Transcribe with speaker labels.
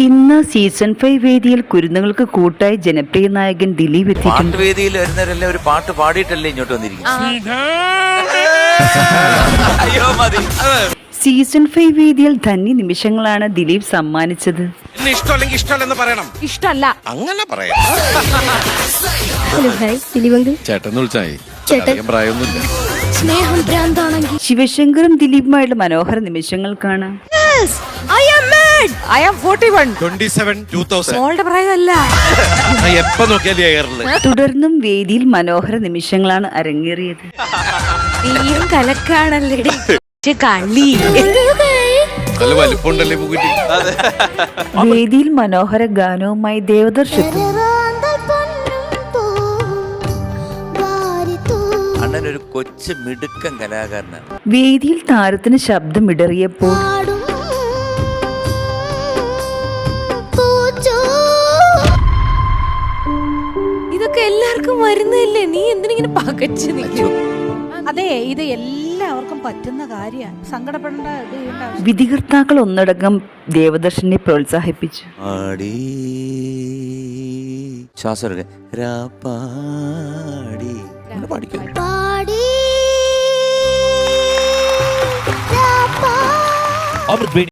Speaker 1: ഇന്ന് സീസൺ 5 വേദിയിൽ കുരുന്നുകൾക്ക് കൂട്ടായി ജനപ്രിയ നായകൻ ദിലീപ് എത്തിയിട്ടുണ്ട്.
Speaker 2: വേദിയിൽ വരുന്നവരല്ലേ ഒരു പാട്ട് പാടിയിട്ടല്ലേ ഇങ്ങോട്ട് വന്നിരിക്കുന്നത്.
Speaker 1: സീസൺ 5 വേദിയിൽ ധന്യ നിമിഷങ്ങളാണ് ദിലീപ് സമ്മാനിച്ചത്.
Speaker 3: ഇഷ്ടമല്ലെന്ന് പറയണം.
Speaker 4: ഇഷ്ടല്ല
Speaker 3: അങ്ങനെ പറയാം.
Speaker 4: ഹലോ ഹായ് ദിലീപ്
Speaker 3: ചേട്ടൻ വിളിച്ചായി. പ്രായമൊന്നുമില്ല.
Speaker 4: സ്നേഹം ഭ്രാന്താണെങ്കിൽ
Speaker 1: ശിവശങ്കറും ദിലീപുമായുള്ള മനോഹര നിമിഷങ്ങൾ കാണാം.
Speaker 4: I am 41.
Speaker 3: 27 2000.
Speaker 4: മോളുടെ പ്രായമല്ല.
Speaker 3: എപ്പോ നോക്കിയാലും എയറില്.
Speaker 1: തുടർന്നും വേദിയിൽ മനോഹര നിമിഷങ്ങളാണ് അരങ്ങേറിയത്.
Speaker 4: നീയും കലക്കാണല്ലേ കളി.
Speaker 3: നല്ല വലിപ്പമുണ്ടല്ലേ പൂക്കുറ്റി.
Speaker 1: വേദിയിൽ മനോഹര ഗാനവുമായി ദേവദർശ് എത്തും.
Speaker 2: അണ്ണൻ ഒരു കൊച്ചു മിടുക്കൻ കലാകാരനാണ്.
Speaker 1: വേദിയിൽ താരത്തിന് ശബ്ദം ഇടറിയപ്പോൾ
Speaker 4: ഇതൊക്കെ എല്ലാവർക്കും വരുന്നല്ലേ, നീ എന്തിനിങ്ങനെ പകച്ചു നിൽക്കും?
Speaker 5: അതെ, ഇത് എല്ലാവർക്കും പറ്റുന്ന കാര്യമാണ്. സങ്കടപ്പെടേണ്ട
Speaker 1: വിധികർത്താക്കൾ ഒന്നടങ്കം ദേവദർശനെ പ്രോത്സാഹിപ്പിച്ചു.
Speaker 2: ശ്വാസം പാടിക്കും.